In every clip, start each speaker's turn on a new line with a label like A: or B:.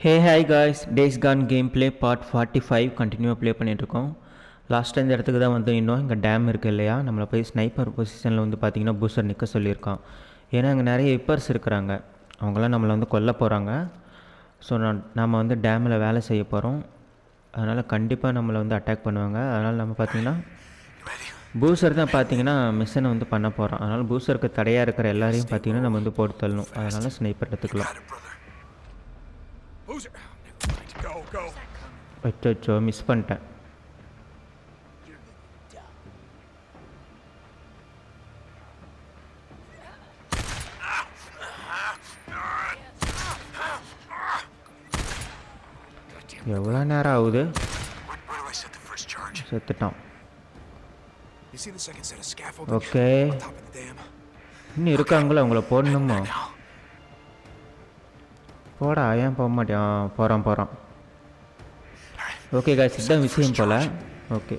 A: Hey hi guys, days Khan game play part 45 கண்டினியூவாக play பண்ணிகிட்ருக்கோம். லாஸ்ட்டாக இந்த இடத்துக்கு தான் வந்து இன்னும் இங்கே டேம் இருக்குது இல்லையா, நம்மளை போய் ஸ்னைப்பர் பொசிஷனில் வந்து பார்த்திங்கன்னா பூஸ்டர் நிற்க சொல்லியிருக்கான். ஏன்னா அங்கே நிறைய விப்பர்ஸ் இருக்கிறாங்க, அவங்களாம் நம்மளை வந்து கொல்ல போகிறாங்க. ஸோ நம்ம வந்து டேமில் வேலை செய்ய போகிறோம், அதனால் கண்டிப்பாக நம்மளை வந்து அட்டாக் பண்ணுவாங்க. அதனால் நம்ம பார்த்திங்கன்னா பூஸ்டர் தான் பார்த்திங்கன்னா மிஷனை வந்து பண்ண போகிறோம். அதனால் பூஸ்டருக்கு தடையாக இருக்கிற எல்லாரையும் பார்த்திங்கன்னா நம்ம வந்து போட்டு தள்ளணும். அதனால் ஸ்னைப்பர் எடுத்துக்கலாம். அச்சோ, மிஸ் பண்ணிட்டேன். எவ்வளோ நேரம் ஆகுது? செத்துட்டான். ஓகே, இன்னும் இருக்காங்களோ, அவங்கள போடணுமா? போடா, ஏன் போக மாட்டேன்? போகிறான். ஓகே காய்ஸ், இதுதான் விஷயம் போல். ஓகே,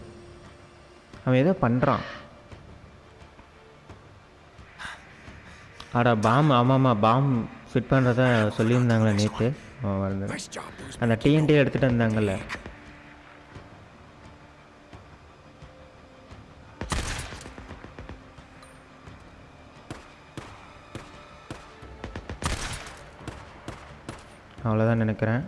A: அவன் ஏதோ பண்ணுறான். ஆடா பாம், ஆமாம்மா, பாம் ஃபிட் பண்ணுறதா சொல்லியிருந்தாங்களே நேற்று. அந்த டிஎன்டி எடுத்துகிட்டு இருந்தாங்கல்ல. அவ்வளோதான் நினைக்கிறேன்.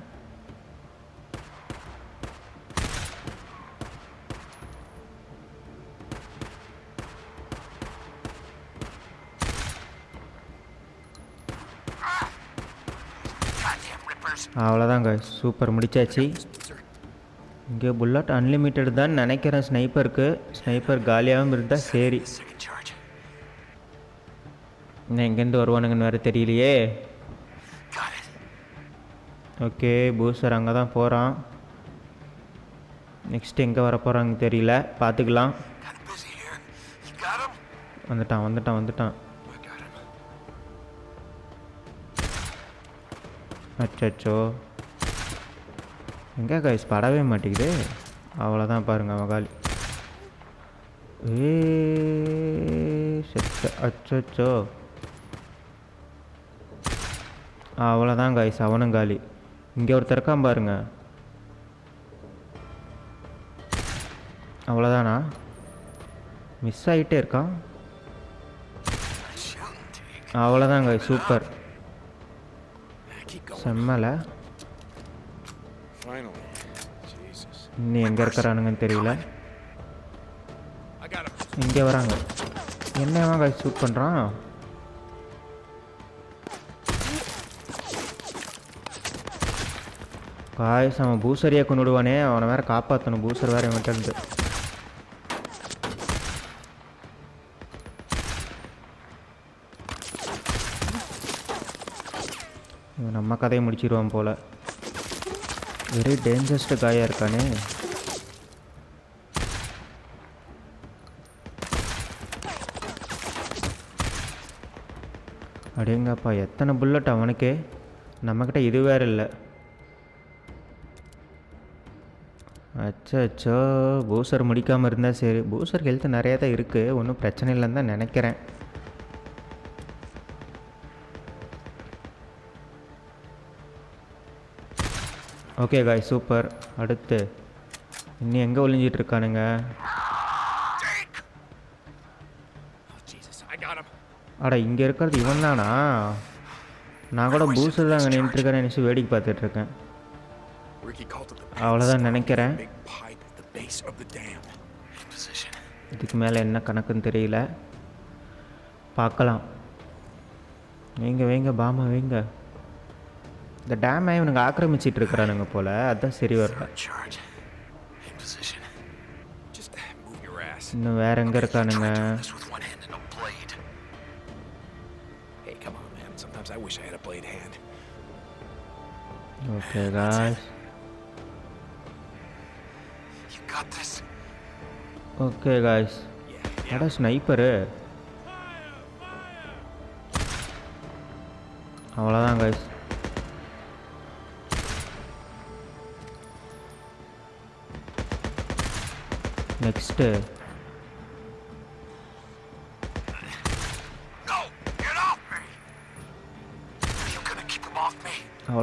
A: அவ்வளோதாங்க, சூப்பர், முடிச்சாச்சு. இங்கே புல்லட் அன்லிமிட்டட் தான் நினைக்கிறேன். ஸ்னைப்பர் காலியாகவும் இருந்தால் சரி. இன்னும் எங்கேருந்து வருவானுங்கன்னு வேறு தெரியலையே. ஓகே, பூஸ்டர் அங்கே தான் போகிறான். நெக்ஸ்ட் எங்கே வர போகிறாங்க தெரியல, பார்த்துக்கலாம். வந்துட்டான். அச்சோ, எங்கே காய்ஸ் படவே மாட்டேங்குது. அவ்வளோதான் பாருங்கள், மகாலி. அச்சோ, அவ்வளோதான் காய்ஸ், அவனும் காலி. இங்கே ஒருத்தர் இருக்கான் பாருங்க. அவ்வளோதானா? மிஸ் ஆகிட்டே இருக்கான். அவ்வளோதான் காய்ஸ், சூப்பர், செம்மல. இன்னும் எங்கே இருக்கிறானுங்கன்னு தெரியல. இங்கே வராங்க. என்னவா காய்ஸ் ஷூட் பண்ணுறான்? காய்ஸ், அவன் பூசரியாக கொண்டு விடுவானே, அவனை வேறு காப்பாற்றணும். பூசர் வேறு இவன்ட்டு இருந்து. நம்ம கதையை முடிச்சிடுவான் போல். வெரி டேஞ்சரஸ்ட் காயாக இருக்கானே. அடேங்கப்பா, எத்தனை புல்லட் அவனுக்கே! நம்மக்கிட்ட இது வேறு இல்லை. அச்சோ, பூசர் முடிக்காமல் இருந்தால் சரி. பூசர் ஹெல்த்து நிறையா தான் இருக்குது, ஒன்றும் பிரச்சனை இல்லைன்னு தான் நினைக்கிறேன். ஓகே காய், சூப்பர். அடுத்து இன்னும் எங்கே ஒளிஞ்சிட்டு இருக்கானுங்க? அடா, இங்கே இருக்கிறது இவன் தானா? நான் கூட பூஸ்டர் தான் அங்கே நின்றுருக்கேன்னு நினச்சி வேடிக்கை பார்த்துட்ருக்கேன். அவ்வளோதான் நினைக்கிறேன். இதுக்கு மேலே என்ன கணக்குன்னு தெரியல, பார்க்கலாம். வைங்க பாமா வைங்க. இந்த டேமை இவனுங்க ஆக்கிரமிச்சிட்டு இருக்கிறானுங்க போல், அதுதான் சரி வரல. இன்னும் வேற எங்கே இருக்கானுங்க? Okay guys, okay guys. அட ஸ்னைப்பரு, அவ்வளோதான் காய்ஸ். நெக்ஸ்ட்டு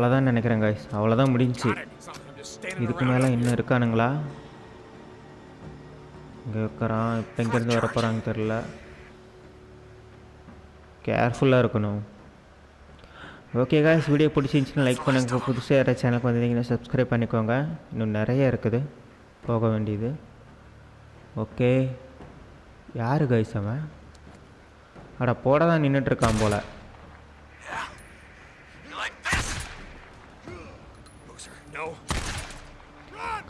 A: அவ்வளோதான் நினைக்கிறேன் guys. அவ்வளோதான் முடிஞ்சிச்சு. இதுக்கு மேலே இன்னும் இருக்கானுங்களா? இங்கே இருக்கிறான். இப்போ இங்கேருந்து வர போகிறாங்க தெரில. கேர்ஃபுல்லாக இருக்கணும். ஓகே guys, வீடியோ பிடிச்சிருந்துச்சின்னா லைக் பண்ணுங்கள். புதுசாக யாராவது சேனலுக்கு வந்திருந்தீங்கன்னா சப்ஸ்கிரைப் பண்ணிக்கோங்க. இன்னும் நிறைய இருக்குது போக வேண்டியது. ஓகே, யார் guys அவன்? அட போட தான் நின்றுட்டுருக்கான் போல்.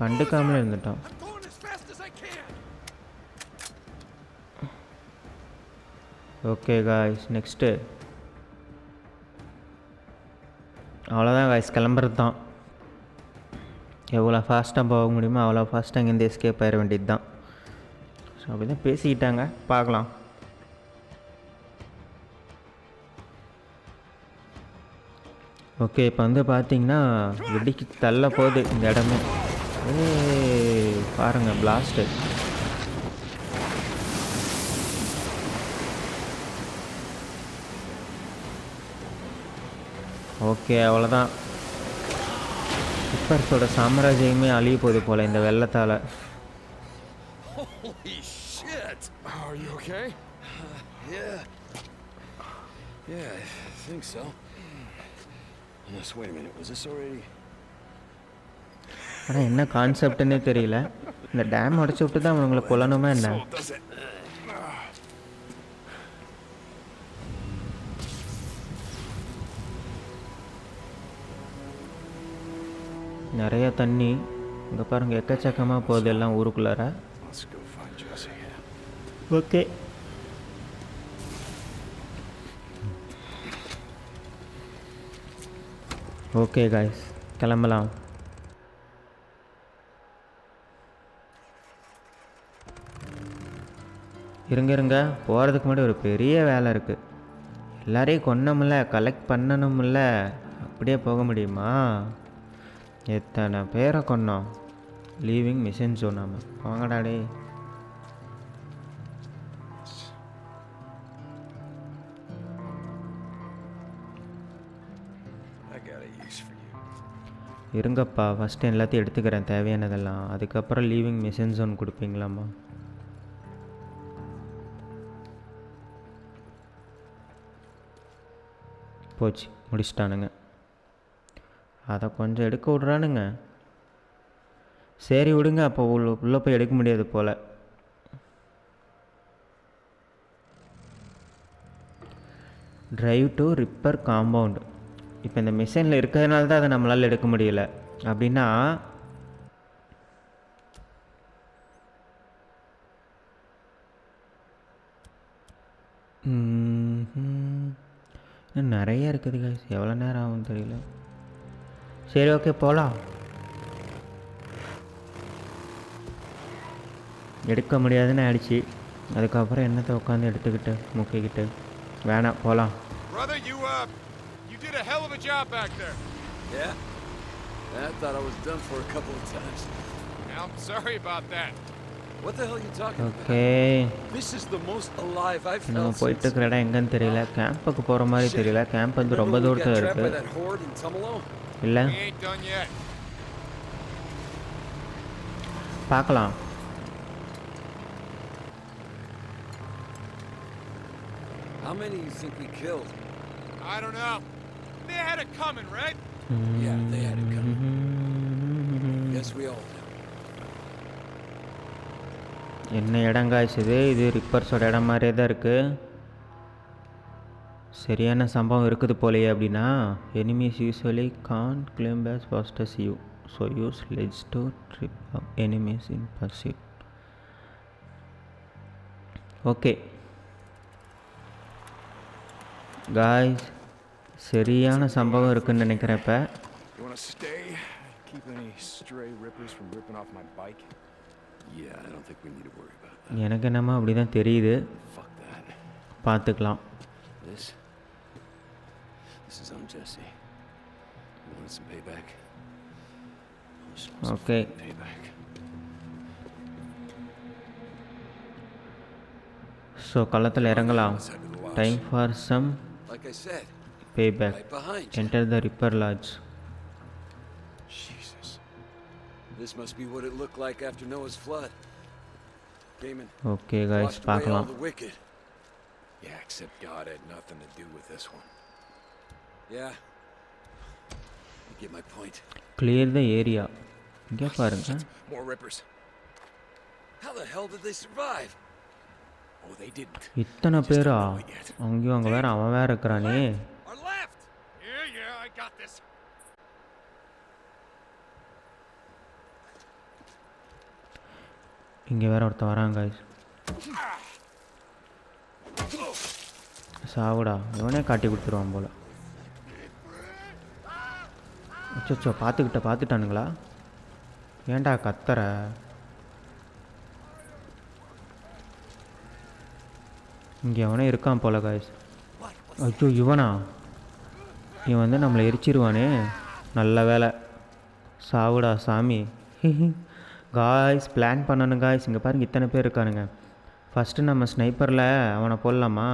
A: கண்டுக்காமலே இருந்துட்டான். ஓகே காய்ஸ், நெக்ஸ்ட்டு அவ்வளோதான் காய்ஸ், கிளம்புறது தான். எவ்வளோ ஃபாஸ்ட்டாக போக முடியுமோ அவ்வளோ ஃபாஸ்ட்டாக இங்கேருந்து எஸ்கேப் ஆகிட வேண்டியது தான். ஸோ அப்படி தான் பேசிக்கிட்டாங்க, பார்க்கலாம். ஓகே, இப்போ வந்து பார்த்தீங்கன்னா வெடிக்கு தள்ள போகுது இந்த இடமே. பாருங்கள், பிளாஸ்ட்டு. ஓகே, அவ்வளோதான். ரிப்பர்ஸோட சாம்ராஜ்யமே அழிய போகுது போல் இந்த வெள்ளத்தால். ஆனால் என்ன கான்செப்ட்னே தெரியல. இந்த டேம் உடச்சி விட்டு தான் அவங்களை கொல்லணுமா என்ன? நிறைய தண்ணி இங்கே பாருங்கள், எக்கச்சக்கமாக போகுது எல்லாம் ஊருக்குள்ளார. ஓகே, ஓகே காய்ஸ், கிளம்பலாம். இருங்க, போகிறதுக்கு முன்னாடி ஒரு பெரிய வேலை இருக்குது. எல்லாரையும் கொன்னமுல்ல, கலெக்ட் பண்ணணும்ல, அப்படியே போக முடியுமா? எத்தனை பேரை கொன்னோம். Leaving mission ஜோனாம வாங்கடாடே. இருங்கப்பா, ஃபஸ்ட்டு எல்லாத்தையும் எடுத்துக்கிறேன் தேவையானதெல்லாம். அதுக்கப்புறம் லீவிங் மிஷன் ஜோன் கொடுப்பீங்களாம்மா? போச்சு, முடிச்சிட்டானுங்க. அதை கொஞ்சம் எடுக்க விட்றானுங்க. சரி விடுங்க, அப்போ உள்ளே போய் எடுக்க முடியாது போல். Drive to Ripper compound. இப்போ இந்த மிஷினில் இருக்கிறதுனால தான் அதை நம்மளால் எடுக்க முடியல. அப்படின்னா நிறைய இருக்குது guys. எவ்வளோ நேரம் ஆகும் தெரியல. சரி, ஓகே, போகலாம். எடுக்க முடியாதுன்னு ஆயிடுச்சு. அதுக்கப்புறம் என்னத்தை உட்காந்து எடுத்துக்கிட்டு முக்கிக்கிட்டு வேணாம், போகலாம். ஓகே, நம்ம போயிட்டு இருக்கிற இடம் எங்கன்னு தெரியல. கேம்புக்கு போகிற மாதிரி தெரியல. கேம்ப் வந்து ரொம்ப தூரத்தில் இருக்குது. இல்லை, பார்க்கலாம்.
B: How many you think we killed? I don't know. They had it coming, right? Yeah, they had it coming. Yes, we all did.
A: என்ன இடம் காய்ச்சது? இது ரிப்பர்ஸோட இடம் மாதிரியே தான் இருக்குது. சரியான சம்பவம் இருக்குது போலையே. அப்படின்னா enemies usually can claim as fast as you, so use ledge to trip up enemies in pursuit. Okay guys, சரியான சம்பவம் இருக்குன்னு நினைக்கிறேன். இப்போ எனக்கு என்னமோ அப்படி தான் தெரியுது. பார்த்துக்கலாம். ஓகே, ஸோ களத்தில் இறங்கலாம். Time for some payback. Enter the Ripper Lodge.
B: Jesus. This must be what it looked like after Noah's flood. Came and
A: okay guys
B: washed away all
A: பார்க்கலாம்.
B: the wicked. Yeah, except God had nothing to do with this one. Yeah. You get my point.
A: Clear the area. இங்கே பாருங்க.
B: More rippers. How the hell did they survive? Oh, they didn't.
A: இத்தனை பேரா? அங்கேயும் அங்கே வேற அவன் வேற இருக்கிறானே.
B: Our left. Yeah, I got this.
A: இங்கே வேற ஒருத்தன் வராங்க guys. சாவுடா, இவனே காட்டி கொடுத்துருவான் போல. அச்சோ பார்த்துட்டானுங்களா? ஏன்டா கத்துற? இங்கே அவனே இருக்கான் போல guys. ஐயோ இவனா? இவன் வந்து நம்மளை எரிச்சிருவானே. நல்ல வேலை. சாவுடா சாமி. காய்ஸ் பிளான் பண்ணணும் காய்ஸ். இங்கே பாருங்க இத்தனை பேர் இருக்கானுங்க. ஃபஸ்ட்டு நம்ம ஸ்னைப்பரில் அவனை போடலாமா?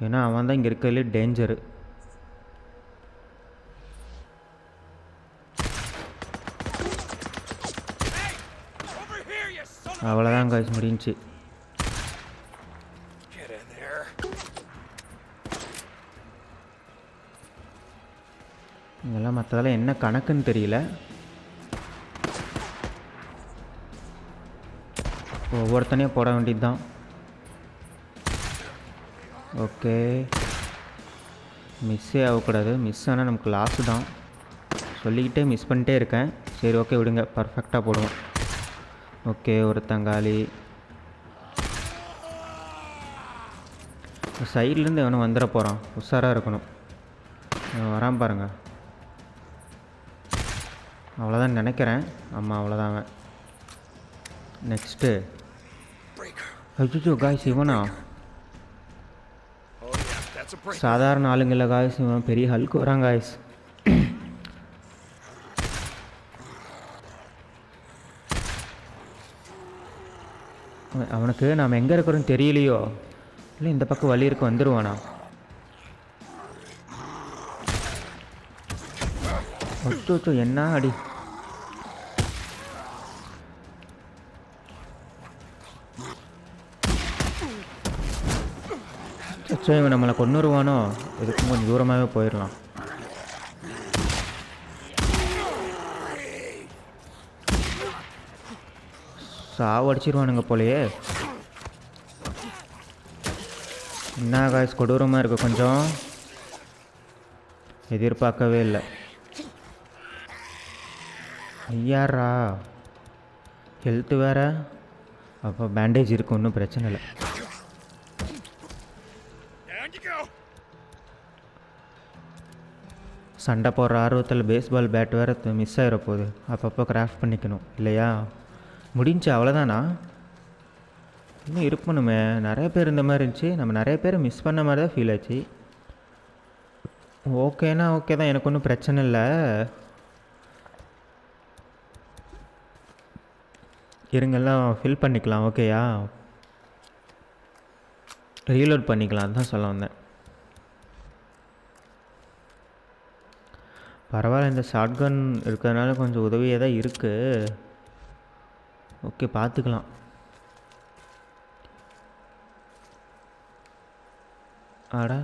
A: ஏன்னா அவன் தான் இங்கே இருக்கிறதுலே டேஞ்சரு. அவ்வளோதான் காய்ஸ் முடிஞ்சிச்சு. இதெல்லாம் மற்றதெல்லாம் என்ன கணக்குன்னு தெரியல. ஒவ்வொருத்தனையும் போட வேண்டியது தான். ஓகே, மிஸ்ஸே ஆகக்கூடாது. மிஸ் ஆனால் நமக்கு லாஸு தான். சொல்லிக்கிட்டே மிஸ் பண்ணிட்டே இருக்கேன். சரி ஓகே விடுங்க, பர்ஃபெக்டாக போடுவோம். ஓகே, ஒரு தங்காளி. சைட்லேருந்து எவனும் வந்துட போகிறான். உஷாராக இருக்கணும். வரான் பாருங்க. அவ்வளோதான் நினைக்கிறேன். ஆமாம் அவ்வளோதான் அவன். நெக்ஸ்ட்டு ஐயோ காய்ஸ் இவனா? சாதாரண ஆளுங்கள காய்ஸ், இவன் பெரிய ஹல்க் வரான் காய்ஸ். அவனுக்கு நாம் எங்கே இருக்கிறோன்னு தெரியலையோ, இல்லை இந்த பக்கம் வழி இருக்க வந்துடுவானா? அச்சோ என்ன அடி. அச்சோ இவன் நம்மளை கொன்னுருவானோ? இதுக்கும் கொஞ்சம் தூரமாகவே போயிடலாம். சாவடிச்சிருவானுங்க போலையே. என்ன காய்ஸ் கொடூரமாக இருக்குது. கொஞ்சம் எதிர்பார்க்கவே இல்லை. ஐயாரா ஹெல்த்து வேற. அப்போ பேண்டேஜ் இருக்கு, ஒன்றும் பிரச்சனை இல்லை. சண்டை போடுற ஆர்வத்தில் பேஸ்பால் பேட் வேறு மிஸ் ஆகிற போகுது. அப்பப்போ கிராஃப்ட் பண்ணிக்கணும் இல்லையா? முடிஞ்சு அவ்வளோதானா? இன்னும் இருக்கணுமே. நிறைய பேர் இந்த மாதிரி இருந்துச்சு. நம்ம நிறைய பேர் மிஸ் பண்ண மாதிரி தான் ஃபீல் ஆச்சு. ஓகேனா ஓகே தான், எனக்கு ஒன்றும் பிரச்சனை இல்லை. இருங்கெல்லாம் ஃபில் பண்ணிக்கலாம். ஓகேயா, ரீலோட் பண்ணிக்கலாம். அதுதான் சொல்ல வந்தேன். பரவாயில்ல, இந்த ஷாட்கன் இருக்கிறதுனால கொஞ்சம் உதவியாக தான் இருக்குது. ஓகே பார்த்துக்கலாம். ஆடா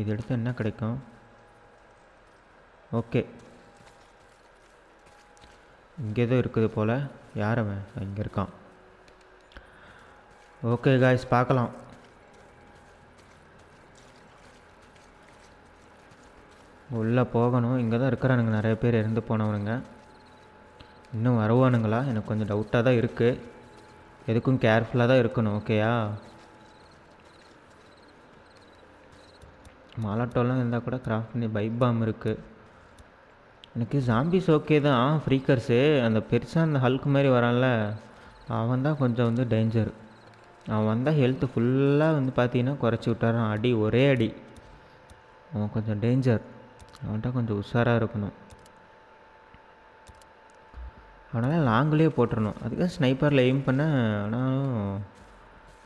A: இது எடுத்து என்ன கிடைக்கும்? ஓகே இங்கே தான் இருக்குது போல். யார் அவன்? இங்கே இருக்கான். ஓகே காய்ஸ் பார்க்கலாம். உள்ளே போகணும். இங்கே தான் இருக்கிறானுங்க நிறைய பேர் இறந்து போனவனுங்க. இன்னும் வருவானுங்களா? எனக்கு கொஞ்சம் டவுட்டாக தான் இருக்குது. எதுக்கும் கேர்ஃபுல்லாக தான் இருக்கணும். ஓகேயா? மாலாட்டோலாம் இருந்தால் கூட கிராஃப்ட் பண்ணி பைப் பாம் இருக்குது. எனக்கு ஜாம்பிஸ் ஓகே தான். ஃப்ரீக்கர்ஸு அந்த பெருசாக அந்த ஹல்க் மாதிரி வரான்ல, அவன் தான் கொஞ்சம் வந்து டேஞ்சர். அவன் வந்தால் ஹெல்த்து ஃபுல்லாக வந்து பார்த்தீங்கன்னா குறைச்சி விட்டாரான். அடி ஒரே அடி. அவன் கொஞ்சம் டேஞ்சர். அவன்கிட்ட கொஞ்சம் உஷாராக இருக்கணும். அவனால் லாங்கிலே போட்டுடணும். அதுக்காக ஸ்னைப்பரில் எய்ம் பண்ண ஆனாலும்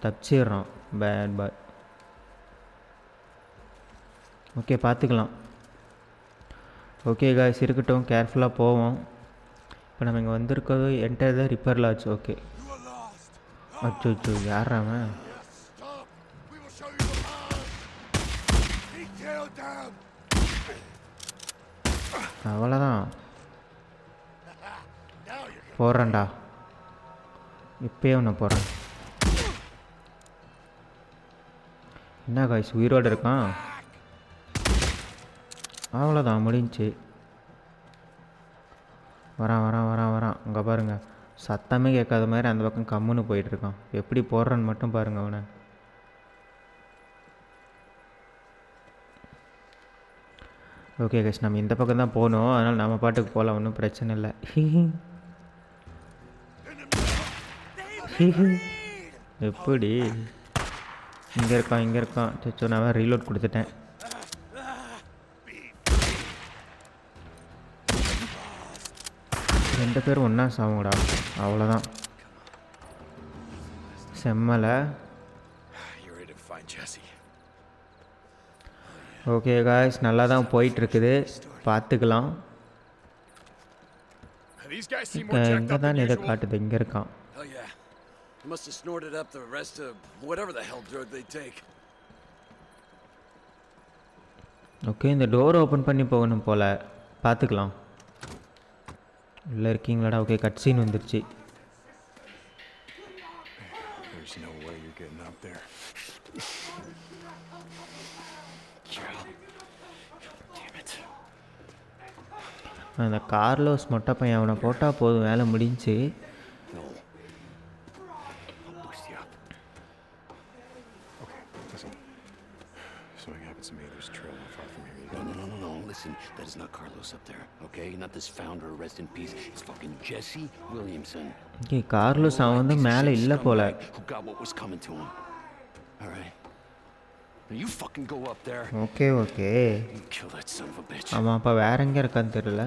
A: தப்பிச்சிடுறான். Bad boy. ஓகே பார்த்துக்கலாம். ஓகே காய்ஸ், இருக்கட்டும், கேர்ஃபுல்லாக போவோம். இப்போ நம்ம இங்கே வந்திருக்கிறது enter the repair lodge. Okay. அச்சோ அச்சோ, யார் அவன்? அவ்வளோதான், போடுறேன்டா, இப்போயே ஒன்று போடுறேன். என்ன காய்ஸ், உயிரோடு இருக்கான்? அவ்வளோதான், முடிஞ்சு. வரான். அங்கே பாருங்கள், சத்தமே கேட்காத மாதிரி அந்த பக்கம் கம்முன்னு போயிட்டுருக்கான். எப்படி போடுறான்னு மட்டும் பாருங்கள் அவனை. ஓகே கைஸ், நம்ம இந்த பக்கம் தான் போகணும், அதனால் நம்ம பாட்டுக்கு போகலாம், ஒன்றும் பிரச்சனை இல்லை. எப்படி இங்கே இருக்கான். சச்சோ, நான் ரீலோட் கொடுத்துட்டேன். ரெண்டு பேரும் ஒன்றா சாவுங்கடா, அவ்வளோதான். செம்மலை. ஓகே காய்ஸ், நல்லா தான் போயிட்டுருக்குது, பார்த்துக்கலாம். இங்கே தான் எதை காட்டுது, இங்கே இருக்கான். ஓகே, இந்த டோர் ஓப்பன் பண்ணி போகணும் போல், பார்த்துக்கலாம். உள்ளே இருக்கீங்களாடா? ஓகே, கட் சீன் வந்துருச்சு. அந்த கார்லோஸ் மொட்டை பையன், அவனை போட்டால் போதும், வேலை முடிஞ்சு.
B: That is not Carlos up there, okay? Not this founder, rest in peace. It's fucking Jesse Williamson.
A: Okay, Carlos அவன் வந்து மேலே இல்லை போல.
B: Who got what was coming to him. All right. Now you fucking go up there.
A: Okay.
B: You kill that son of a bitch.
A: அவன் அப்போ வேற எங்கே இருக்கான்னு தெரியல.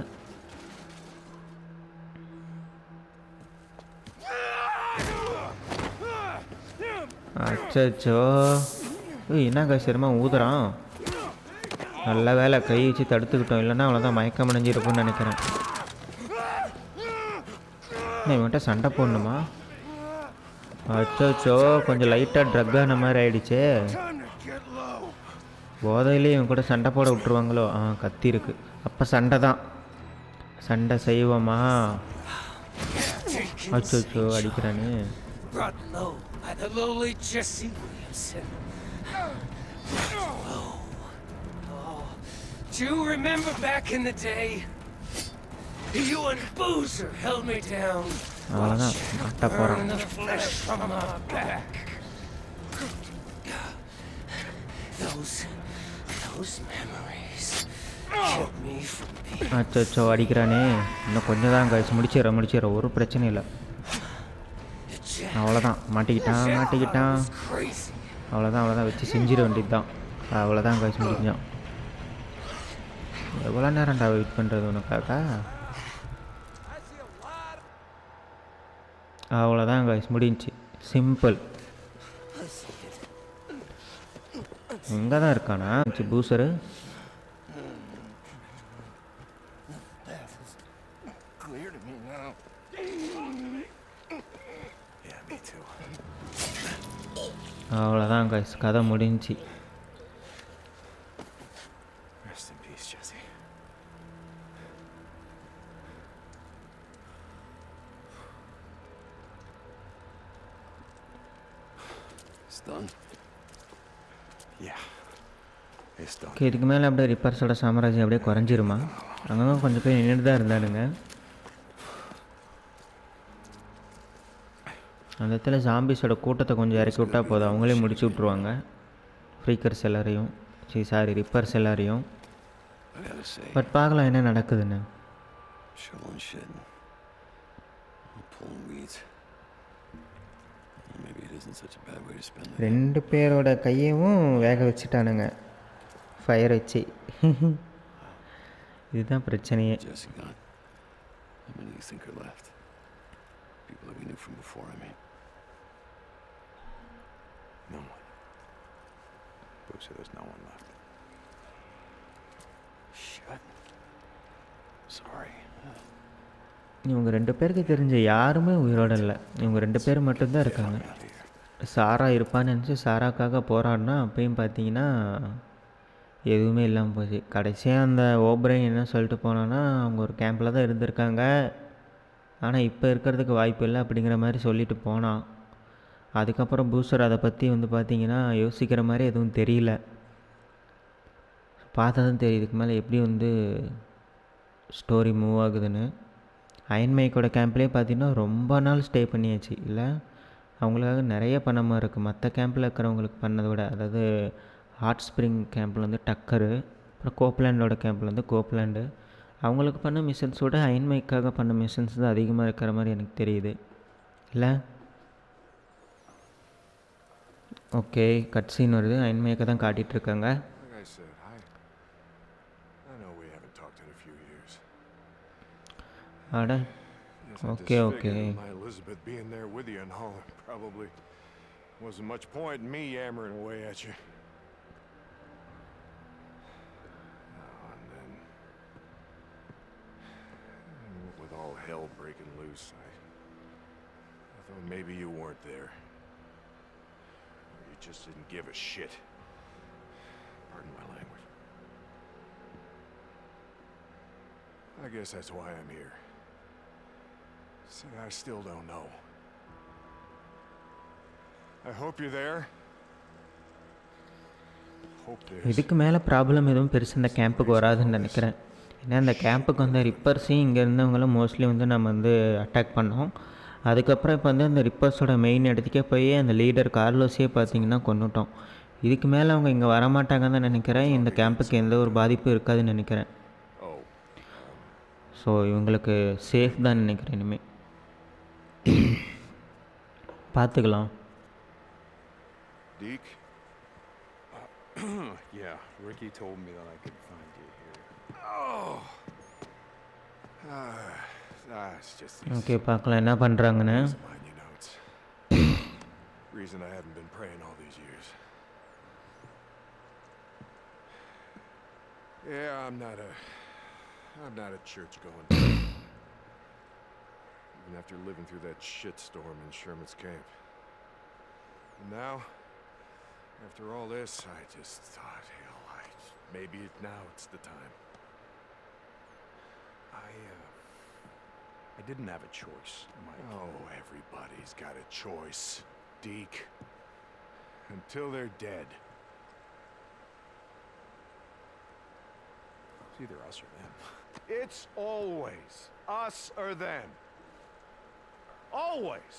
A: அச்சோ, என்ன காய்ச்சரமா ஊதுறான். நல்ல வேலை கை வச்சு தடுத்துக்கிட்டோம், இல்லைன்னா அவ்வளோதான் மயக்கம் அடைஞ்சிருக்குன்னு நினைக்கிறேன். இவன்கிட்ட சண்டை போடணுமா? அச்சோ, கொஞ்சம் லைட்டாக ட்ரக் ஆன மாதிரி ஆயிடுச்சே. போதையிலே இவன் கூட சண்டை போட விட்டுருவாங்களோ? கத்தி இருக்கு, அப்போ சண்டை செய்வோமா? அச்சோ, அடிக்கிறானு.
C: Do you remember back in the day? You and Boozer held me down. Burn the flesh from my back. Those memories kept me from being.
A: அச்சோ, அடிக்கிறானே. இன்னும் கொஞ்சம் தான் காய்ச்சி, முடிச்சிடற, ஒரு பிரச்சனை இல்லை. அவ்வளோதான், மாட்டிக்கிட்டான். அவ்வளோதான், வச்சு செஞ்சிட வேண்டியது தான். அவ்வளோதான் காய்ச்சி, முடிஞ்சான். எவ்வளோ நேரம்டா வெயிட் பண்ணுறது உனக்காக? அவ்வளோதான் காய்ஸ், முடிஞ்சு, சிம்பிள். இங்கே தான் இருக்கானா பூசரு? அவ்வளோதான் காய்ஸ், கதை முடிஞ்சு. இதுக்கு மேலே அப்படியே ரிப்பர்ஸோட சாம்ராஜ்யம் அப்படியே குறைஞ்சிருமா? அங்கே கொஞ்சம் பேர் நின்றுட்டு தான் இருந்தானுங்க. அந்த இடத்துல ஜாம்பிஸோட கூட்டத்தை கொஞ்சம் இறக்கி விட்டால் போதும், அவங்களே முடிச்சு விட்ருவாங்க. ஃப்ரீக்கர்ஸ் எல்லாரையும், ரிப்பர்ஸ் எல்லாரையும். பட் பார்க்கலாம் என்ன நடக்குதுன்னு. ரெண்டு பேரோட கையவும் வேக வச்சுட்டானுங்க ஃபயர் வச்சு. இதுதான் பிரச்சனையே.
B: sorry.
A: இவங்க 2 பேருக்கு தெரிஞ்ச யாருமே உயிரோட இல்லை. இவங்க 2 பேர் மட்டும்தான் இருக்காங்க. சாரா இருப்பான்னு நினச்சி சாராக்காக போராடினா அப்பயும் பார்த்தீங்கன்னா எதுவுமே இல்லாமல் போச்சு. கடைசியாக அந்த ஓப்ரைன் என்ன சொல்லிட்டு போனான்னா அவங்க ஒரு கேம்பில் தான் இருந்திருக்காங்க, ஆனால் இப்போ இருக்கிறதுக்கு வாய்ப்பு இல்லை அப்படிங்கிற மாதிரி சொல்லிட்டு போனான். அதுக்கப்புறம் பூஸ்டர் அதை பற்றி வந்து பார்த்திங்கன்னா யோசிக்கிற மாதிரி எதுவும் தெரியல. பார்த்தா தான் தெரியும் இதுக்கு மேலே எப்படி வந்து ஸ்டோரி மூவ் ஆகுதுன்னு. அயன்மைக்கோட கேம்ப்லேயே பார்த்தீங்கன்னா ரொம்ப நாள் ஸ்டே பண்ணியாச்சு இல்லை, அவங்களுக்காக நிறைய பணமாக இருக்குது மற்ற கேம்பில் இருக்கிறவங்களுக்கு பண்ணதை விட. அதாவது ஹாட் ஸ்ப்ரிங் கேம்பில் வந்து டக்கரு, அப்புறம் கோப்லாண்டோட கேம்பில் வந்து கோப்லாண்டு, அவங்களுக்கு பண்ண மிஷன்ஸோட அயன்மைக்காக பண்ண மிஷன்ஸ் தான் அதிகமாக இருக்கிற மாதிரி எனக்கு தெரியுது இல்லை. ஓகே, கட் சீன் வருது. அயன்மைக்கை தான் காட்டிகிட்ருக்காங்க. அட okay okay.
D: Elizabeth being there with you and all, probably wasn't much point in me yammering away at you. And then, with all hell breaking loose, I thought maybe you weren't there. Or you just didn't give a shit. Pardon my language. I guess that's why I'm here. See, I still don't know. I hope you're there.
A: இதுக்கு மேலே problem எதுவும் பெருசு இந்த கேம்புக்கு வராதுன்னு நினைக்கிறேன். ஏன்னா இந்த கேம்புக்கு வந்து ரிப்பர்ஸையும் இங்கே இருந்தவங்களும் மோஸ்ட்லி வந்து நம்ம வந்து அட்டாக் பண்ணோம். அதுக்கப்புறம் இப்போ வந்து அந்த ரிப்பர்ஸோட மெயின் இடத்துக்கே போய் அந்த லீடர் கார்லோஸே பார்த்திங்கன்னா கொண்டுட்டோம். இதுக்கு மேலே அவங்க இங்கே வரமாட்டாங்கன்னு தான் நினைக்கிறேன். இந்த கேம்புக்கு எந்த ஒரு பாதிப்பும் இருக்காதுன்னு நினைக்கிறேன். ஸோ இவங்களுக்கு சேஃப் தான் நினைக்கிறேன். இனிமேல் பார்த்துக்கலாம்.
D: Deke? Yeah, Ricky told me that I could find you here. Oh! It's just...
A: okay, பார்க்கலாம் என்ன பண்ணுறாங்கன்னு.
D: Reason I haven't been praying all these years. Yeah, I'm not a church-going person. Even after living through that shitstorm in Sherman's camp. And now, after all this, I just thought, hell, maybe now it's the time. I didn't have a choice, Mike. Oh, everybody's got a choice, Deke. Until they're dead. It's either us or them. It's always us or them. Always.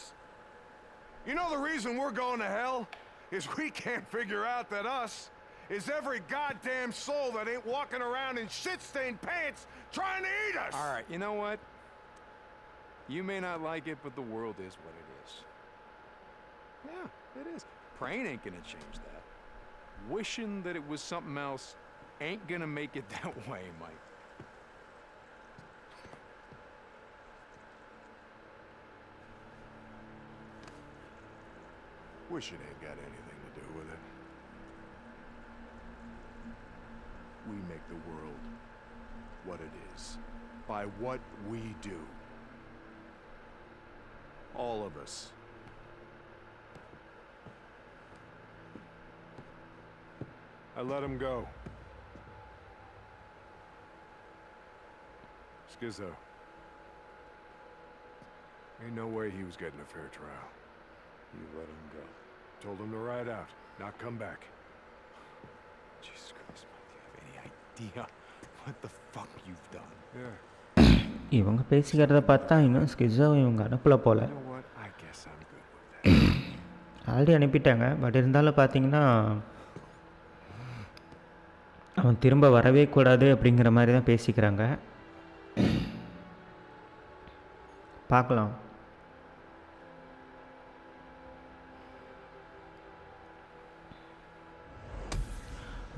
D: You know the reason we're going to hell is we can't figure out that us is every goddamn soul that ain't walking around in shit-stained pants trying to eat us. All right, you know what? You may not like it, but the world is what it is. Yeah, it is. Praying ain't gonna change that. Wishing that it was something else ain't gonna make it that way, Mike. Wishing ain't got anything to do with it. We make the world what it is by what we do. All of us. I let him go. Skizzo. Ain't no way he was getting a fair trial. You let him go. Told him to ride out, not come back. Jesus Christ, Mike, do you have any idea what the fuck you've done? Yeah.
A: இவங்க பேசிக்கிறத பார்த்தா இன்னும் ஸ்கிஸாவை இவங்க அனுப்பலை போல். Already அனுப்பிட்டாங்க. But இருந்தாலும் பார்த்தீங்கன்னா அவன் திரும்ப வரவே கூடாது அப்படிங்கிற மாதிரி தான் பேசிக்கிறாங்க. பார்க்கலாம்.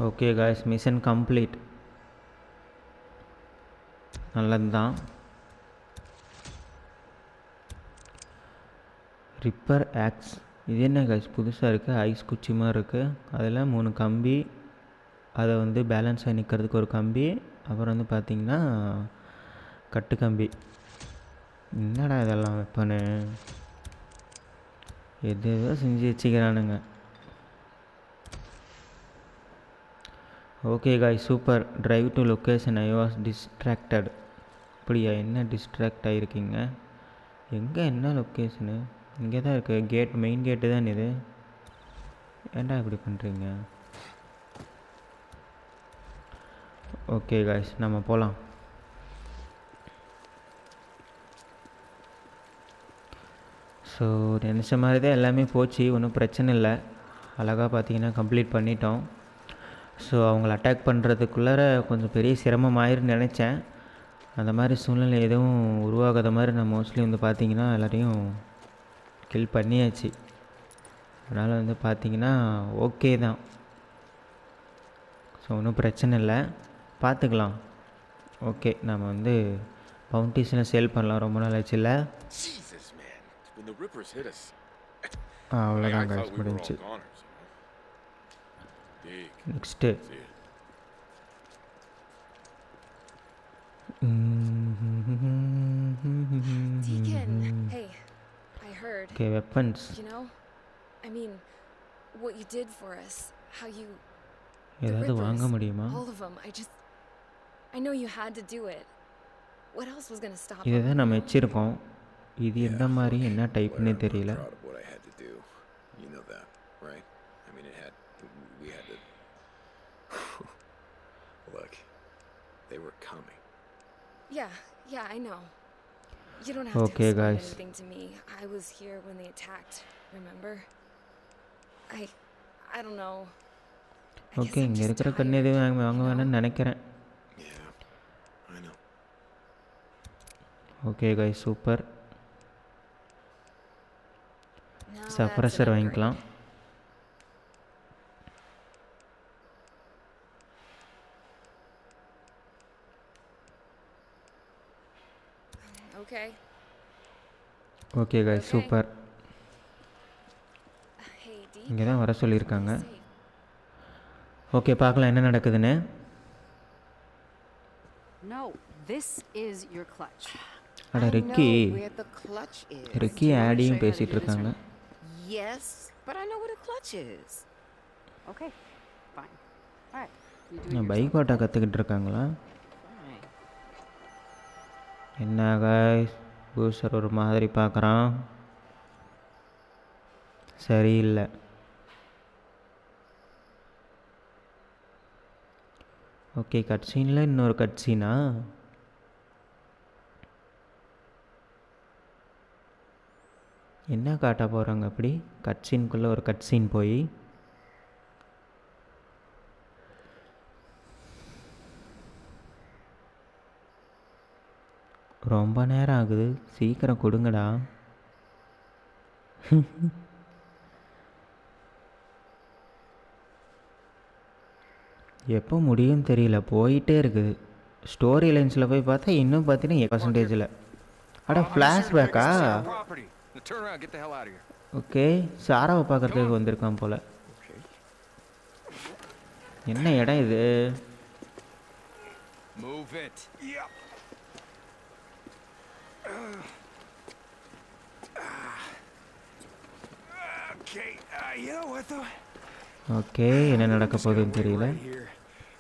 A: Okay guys, mission complete. நல்லது தான். ரிப்பர் ஆக்ஸ், இது என்ன காய்ஸ் புதுசாக இருக்குது. ஐஸ் குச்சி மாதிரி இருக்குது. அதில் 3 கம்பி, அதை வந்து பேலன்ஸாக நிற்கிறதுக்கு ஒரு கம்பி, அப்புறம் வந்து பார்த்திங்கன்னா கட்டு கம்பி. என்னடா இதெல்லாம் வெப்பனு எது எதோ செஞ்சு வச்சுக்கிறானுங்க. ஓகே காய் super. Drive to location. I was distracted. அப்படியா, என்ன டிஸ்ட்ராக்ட் ஆகிருக்கீங்க? எங்கே என்ன லொக்கேஷனு? இங்கே தான் இருக்குது கேட், மெயின் கேட்டு தான் இது. ஏன்டா இப்படி பண்ணுறீங்க? ஓகே காய்ஸ் நம்ம போகலாம். ஸோ நினச்ச மாதிரி தான் எல்லாமே போச்சு, ஒன்றும் பிரச்சனை இல்லை. அழகாக பார்த்தீங்கன்னா கம்ப்ளீட் பண்ணிட்டோம். ஸோ அவங்கள அட்டாக் பண்ணுறதுக்குள்ளார கொஞ்சம் பெரிய சிரமம் ஆயிருன்னு நினச்சேன். அந்த மாதிரி சூழ்நிலை எதுவும் உருவாகாத மாதிரி நான் மோஸ்ட்லி வந்து பார்த்திங்கன்னா எல்லோரையும் கில் பண்ணியாச்சு. அதனால் வந்து பார்த்திங்கன்னா ஓகே தான். ஸோ ஒன்றும் பிரச்சனை இல்லை, பார்த்துக்கலாம். ஓகே நம்ம வந்து பவுண்டேஷனை சேல் பண்ணலாம். ரொம்ப நாள் ஆச்சு இல்லை? அவ்வளோதான் காய்ஸ் முடிஞ்சு. Next
E: Deacon, hey, I heard.
A: Okay, weapons.
E: You know, I mean, what you did for us, how you.
A: ஏதாவது வாங்க முடியுமா?
E: All of them. I know you had to do it. What else was going to stop
A: இதை
E: them?
A: தான் நம்ம வச்சுருக்கோம். இது எந்த மாதிரி என்ன டைப்னே தெரியல.
B: You know that, right? I mean, we had to. Look, they were coming.
E: Yeah, I know. You don't have to
A: Okay,
E: explain
A: guys.
E: anything to me. I was here when they attacked, remember? I don't know.
A: Okay, இங்கே இருக்கிற கண்ணு எதுவும் வாங்க வேணும்னு நினைக்கிறேன்.
B: Yeah, I know.
A: Okay guys super.
E: Now
A: suppressor
E: that's
A: வாங்கிக்கலாம்.
E: okay.
A: Okay guys super.
E: Hey, Dee.
A: இங்கே தான் வர சொல்லியிருக்காங்க. ஓகே பார்க்கலாம் என்ன நடக்குதுன்னு.
F: No, this is your clutch.
A: அட ரிக்கி, ரிக்கி ஆடியும் பேசிகிட்டு இருக்காங்க.
G: Yes, but I know what a clutch is.
F: Okay, fine. All right. You do
A: நான்
F: yourself.
A: பைக் ஓட்ட கற்றுக்கிட்டு இருக்காங்களா?
G: Fine.
A: என்ன காய்ஸ், பூஸ்டர் ஒரு மாதிரி பார்க்குறான், சரியில்லை. ஓகே கட் சீனில் இன்னொரு கட் சீனா? என்ன காட்ட போகிறாங்க அப்படி? கட் சீனுக்குள்ளே ஒரு கட் சீன் போய் ரொம்ப நேரம் ஆகுது, சீக்கிரம் கொடுங்கடா. எப்போ முடியும் தெரியல, போயிட்டே இருக்குது. ஸ்டோரி லைன்ஸில் போய் பார்த்தா இன்னும் பார்த்தீங்கன்னா 8%. அட ஃப்ளாஷ்பேக்கா? ஓகே, சாராவை பார்க்குறதுக்கு வந்திருக்கான் போல். என்ன இடம் இது?
C: Move it.
D: Yep. Okay, you know what though?
A: Okay என்ன நடக்க போகுதுன்னு தெரியல.
D: Right here.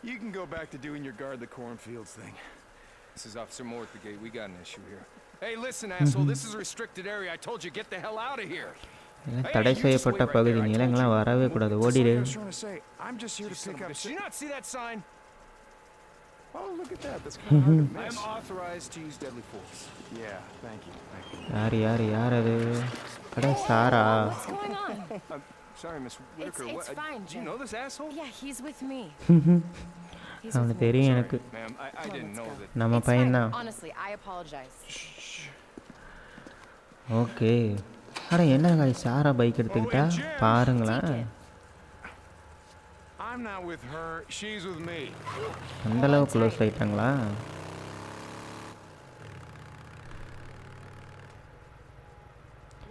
D: You can go back to doing your guard the cornfields thing.
C: This is Officer Moore at the gate. We got an issue here. Hey, listen, asshole. This is a restricted area. I told you, get the hell out of here.
A: தடை செய்யப்பட்ட பகுதி, நீலங்களாம் வரவே கூடாது, ஓடிடு.
D: I was trying to say, I'm just here to pick up.
C: Did you not see that sign?
D: Oh, look at that. That's kind of hard to
C: I am
D: miss.
C: authorized to use deadly force.
D: Yeah, thank you.
A: யார் அது? அட சாரா.
E: What's going on?
C: Sorry, Miss Whitaker.
E: It's fine.
C: Do you know this asshole?
E: Yeah, he's with me. He's
A: அவனுக்கு
E: with me.
A: தெரியும் எனக்கு.
C: Ma'am, I didn't know that.
A: நம்ம
E: It's
A: பையன்தான்.
E: fine. Honestly, I apologize.
A: Okay. அட என்ன காய், சாரா bike எடுத்துக்கிட்டா பாருங்களேன்.
D: I'm not with her. She's with me.
A: அந்தளவு க்ளோஸ் ஆகிட்டாங்களா?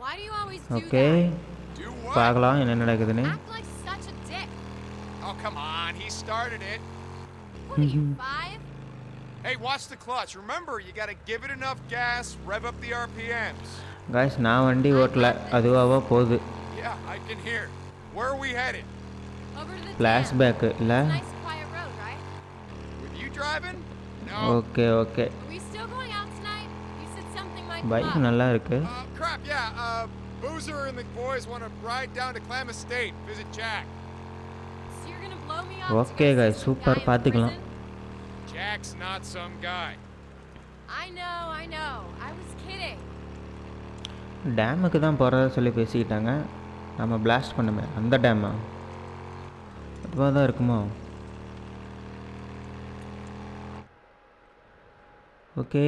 E: Why do you always do
A: okay
E: that?
B: Do what?
A: பார்க்கலாம் என்ன நடக்குதுன்னு.
E: Act like such a dick.
B: Oh, come on. He started it.
E: What are you, 5?
D: Hey, watch the clutch. Remember, you gotta give it enough gas, rev up the RPMs.
A: Guys நான் வண்டி ஓட்டல, அதுவாக போகுது.
D: Yeah, I can hear. Where are we headed?
E: Over to the
A: flashback இல்லை?
E: nice quiet road, right?
D: With you driving? No.
A: Okay okay.
E: Are we still going out tonight? You said something might
A: bike
E: come up.
A: நல்லா இருக்கு.
D: Crap, yeah. Boozer and the boys want to ride down to Klamath State, visit Jack.
E: So you're gonna blow me off
A: okay
E: to go
A: guys,
E: see some
A: super,
E: guy in
A: பார்த்துக்கலாம்.
E: prison?
D: Jack's not some guy.
E: I know. I was kidding.
A: டேமுக்கு தான் போகிறதா சொல்லி பேசிக்கிட்டாங்க. நம்ம blast பண்ணுமே அந்த டேமா அதுவாக தான் இருக்குமோ? ஓகே,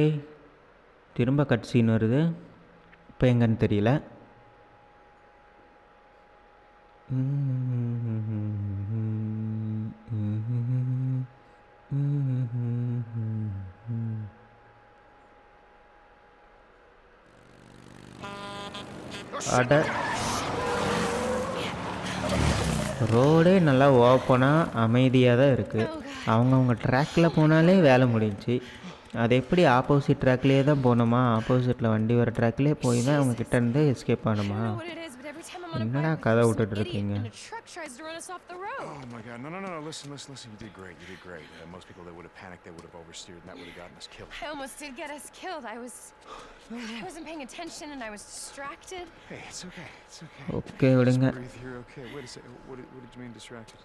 A: திரும்ப கட் சீன் வருது. இப்போ எங்கன்னு தெரியல. அட, ரோடே நல்லா ஓப்பனாக அமைதியாக தான் இருக்குது. அவங்கவுங்க ட்ராக்கில் போனாலே வேலை முடிஞ்சிச்சு. அது எப்படி ஆப்போசிட் ட்ராக்லேயே தான் போகணுமா? ஆப்போசிட்டில் வண்டி வர ட்ராக்லேயே போய் தான் அவங்க கிட்டேருந்து எஸ்கேப் ஆகணுமா? என்னடா கதை விட்டுட்டு இருக்கீங்க?
D: Oh my God! No! Listen! You did great. Most people that would have panicked, they would have oversteered, and that would have gotten us killed.
H: I almost did get us killed. I wasn't paying attention, and I was distracted.
D: Hey, it's okay.
A: Okay விடுங்க.
D: Just breathe here, okay? Wait a second. What did you mean distracted?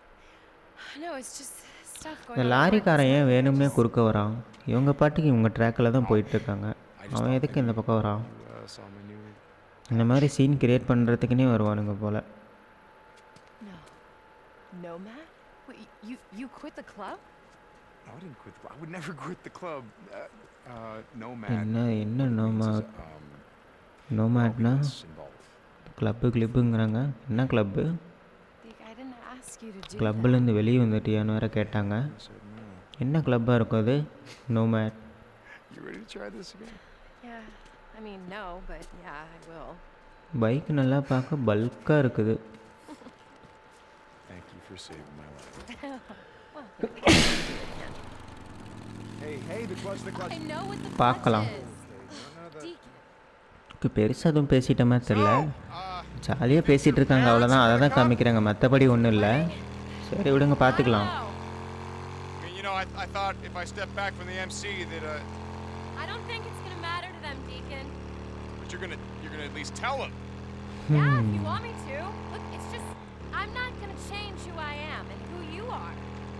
H: No, it's just stuff going
A: இந்த
H: on.
A: லாரிக்காரன் ஏன் வேணும்னே குறுக்க வரான்? இவங்க பாட்டுக்கு இவங்க ட்ராக்கில் தான் போயிட்டுருக்காங்க. அவன் எதுக்கு இந்த பக்கம் வரான்?
D: Saw my new.
A: இந்த மாதிரி சீன் கிரியேட் பண்ணுறதுக்குன்னே வருவானுங்க போல்.
H: No, Matt? Wait, you quit the club?
D: No, I didn't quit. I would never quit the club. No, man.
A: என்ன நோமேட்னா கிளப்புங்கிறாங்க. என்ன club?
H: I didn't ask you to do that.
A: கிளப்புலேருந்து வெளியே வந்துட்டியான்னு வேறு கேட்டாங்க. என்ன கிளப்பாக இருக்கும் அது? Nomad.
D: You ready to try this again?
H: Yeah, I mean, no, but yeah, I will.
A: Bike நல்லா பார்க்க பல்காக இருக்குது.
D: Thank you for saving my life. Hey, the clutch.
E: I know what the
A: பார்க்கலாம். பெருசாக எதுவும் பேசிட்ட மாதிரி தெரியல. ஜாலியாக பேசிகிட்டு இருக்காங்க, அவ்வளோதான். அதை தான் காமிக்கிறாங்க, மற்றபடி ஒன்றும் இல்லை. சரி விடுங்க, பார்த்துக்கலாம்.
D: I thought if I step back from the MC that
E: I don't think it's gonna matter to them, Deacon.
D: but you're gonna at least tell them.
E: Yeah, if you want me to. Look, it's just I'm not gonna change who I am and who you are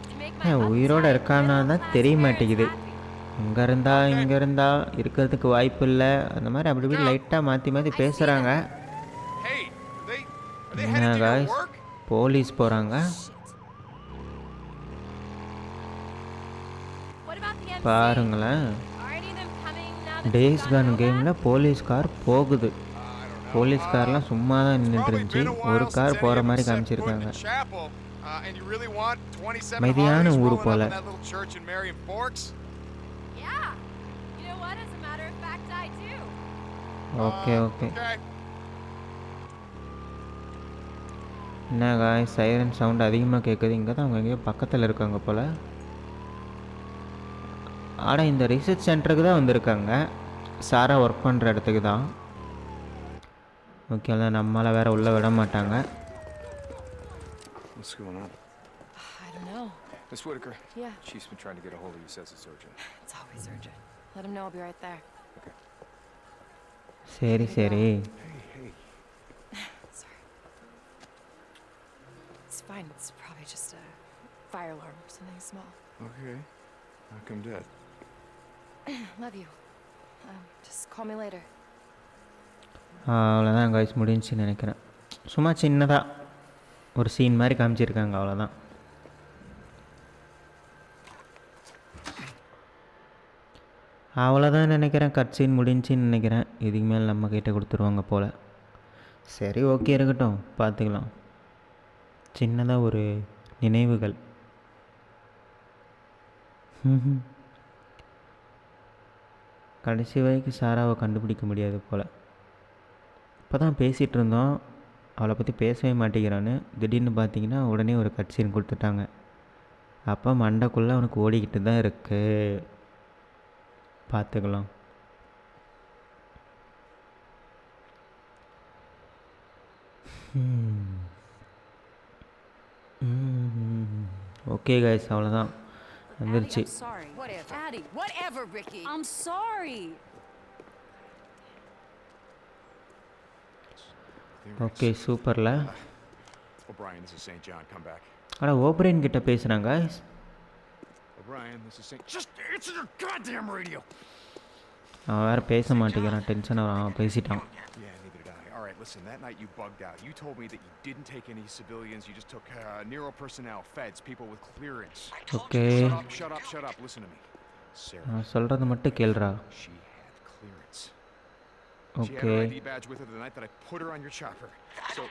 E: to make my
A: உயிரோட
E: uptight
A: இருக்கானா தான்
E: middle-class
A: தெரிய
E: parents
A: மாட்டேங்குது.
E: happy.
A: இங்கே இருந்தா இருக்கிறதுக்கு வாய்ப்பு இல்லை. அந்த மாதிரி அப்படி இப்படி லைட்டாக மாற்றி பேசுகிறாங்க.
D: Hey, are they
A: என்ன
D: headed to your
A: guys,
D: work?
A: Police போகிறாங்க.
E: What about the MC?
A: பாருங்களேன்,
E: Are any of them coming now that
A: days
E: you've gone
A: கன் கேமில் போலீஸ் கார் போகுது. போலீஸ் கார்லாம் சும்மா தான் நின்றுட்டு இருந்துச்சு. ஒரு கார் போகிற மாதிரி காமிச்சிருக்காங்க. அமைதியான ஊர் போல.
E: Yeah. You know what? As a matter of fact, I do.
A: Okay என்ன காய்ஸ், சைரன் சவுண்ட் அதிகமாக கேட்குது. இங்கே தான் அவங்க எங்கேயோ பக்கத்தில் இருக்காங்க போல். ஆனால் இந்த ரிசர்ச் சென்டருக்கு தான் வந்திருக்காங்க. சாரா ஒர்க் பண்ணுற இடத்துக்கு தான். ஓகே, அதான் நம்மளால் வேறு உள்ளே விட மாட்டாங்க.
D: What's going on?
H: I don't know.
D: Miss Whitaker.
H: Yeah,
D: Chief's been trying to get a hold of you. Says it's urgent.
H: it's always urgent. Let him know I'll be right there.
D: Okay.
A: சரி
D: Hey.
H: Sorry. It's fine. It's probably just a fire alarm or something small.
D: Okay. Knock him dead.
H: Love you. Just call me later.
A: அவ்வளோதான் guys, முடிஞ்சுன்னு நினைக்கிறேன். சும்மா சின்னதாக ஒரு scene மாதிரி காமிச்சிருக்காங்க, அவ்வளோதான். அவ்வளோதான் நினைக்கிறேன். கட் சீன் முடிஞ்சின்னு நினைக்கிறேன். இதுக்கு மேலே நம்ம கிட்டே கொடுத்துருவாங்க போல். சரி, ஓகே, இருக்கட்டும், பார்த்துக்கலாம். சின்னதாக ஒரு நினைவுகள். கடைசி வரைக்கும் சாராவை கண்டுபிடிக்க முடியாது போல். இப்போ தான் பேசிகிட்டு இருந்தோம், அவளை பற்றி பேசவே மாட்டேங்கிறான்னு. திடீர்னு பார்த்தீங்கன்னா உடனே ஒரு கட் சீன் கொடுத்துட்டாங்க. அப்போ மண்டைக்குள்ளே அவனுக்கு ஓடிக்கிட்டு தான் இருக்குது. பார்த்துக்கலாம். ஓகே கைஸ், அவ்வளோதான் வந்துருச்சு.
F: I'm sorry.
G: Whatever.
F: Addie,
G: Whatever, Ricky.
F: I'm sorry.
A: Okay சூப்பரில்.
D: O'Brien, this is St. John. Come back.
A: ஆனால் ஓப்ரைன் கிட்ட பேசுகிறாங்க.
D: O'Brien, this is St. Just answer your goddamn radio.
A: அவன் வேறு பேச மாட்டேங்கிறான், டென்ஷன் அவன் பேசிட்டான்.
D: Yeah, neither did I. All right, listen, that night you bugged out. You told me that you didn't take any civilians. You just took Nero personnel, feds, people with clearance.
A: Okay,
D: Shut up. Listen to me. Sarah.
A: நான் சொல்கிறது மட்டும் கேளுடா.
D: She had clearance. She had
A: okay
D: her ID badge with her the night that I put her on your chopper. So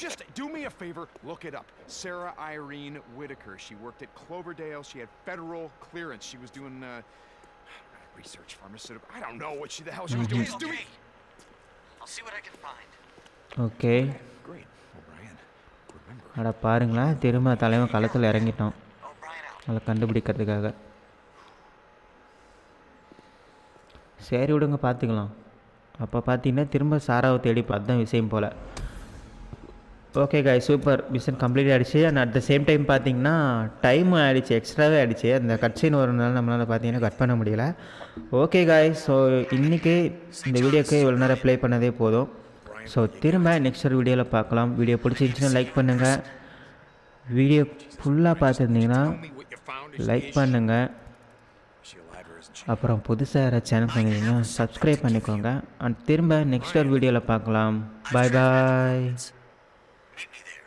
D: just do me a favor, look it up. Sarah Irene Whitaker. She worked at Cloverdale. She had federal clearance. She was doing research pharmaceutical. I don't know what the hell she was doing. Just do it.
C: I'll see what I can find.
A: Okay.
D: Great. O'Brien, remember.
A: அட பாருங்களேன், திரும்ப தலைவன் களத்தில் இறங்கிட்டோம் அதை கண்டுபிடிக்கிறதுக்காக. சரி விடுங்க, பார்த்துக்கலாம். அப்போ பார்த்தீங்கன்னா திரும்ப சாராவை தேடி அதுதான் விஷயம் போல். ஓகே காய், சூப்பர், மிஷன் கம்ப்ளீட் ஆகிடுச்சு. And at the same time பார்த்தீங்கன்னா டைம் ஆகிடுச்சு, எக்ஸ்ட்ராவே ஆகிடுச்சு. அந்த கட்சின்னு வரனால நம்மளால் பார்த்தீங்கன்னா கட் பண்ண முடியல. ஓகே காய், ஸோ இன்றைக்கி இந்த வீடியோக்கு இவ்வளோ நேரம் ப்ளே பண்ணதே போதும். ஸோ திரும்ப நெக்ஸ்ட் ஒரு வீடியோவில் பார்க்கலாம். வீடியோ பிடிச்சிருந்துச்சுன்னா லைக் பண்ணுங்கள். வீடியோ ஃபுல்லாக பார்த்துருந்தீங்கன்னா லைக் பண்ணுங்கள். அப்புறம் புதுசாக யாராவது சேனல் பண்ணிங்கன்னா சப்ஸ்கிரைப் பண்ணிக்கோங்க. அண்ட் திரும்ப நெக்ஸ்ட் ஒரு வீடியோவில் பார்க்கலாம். பாய் பாய்.
C: Meet me there.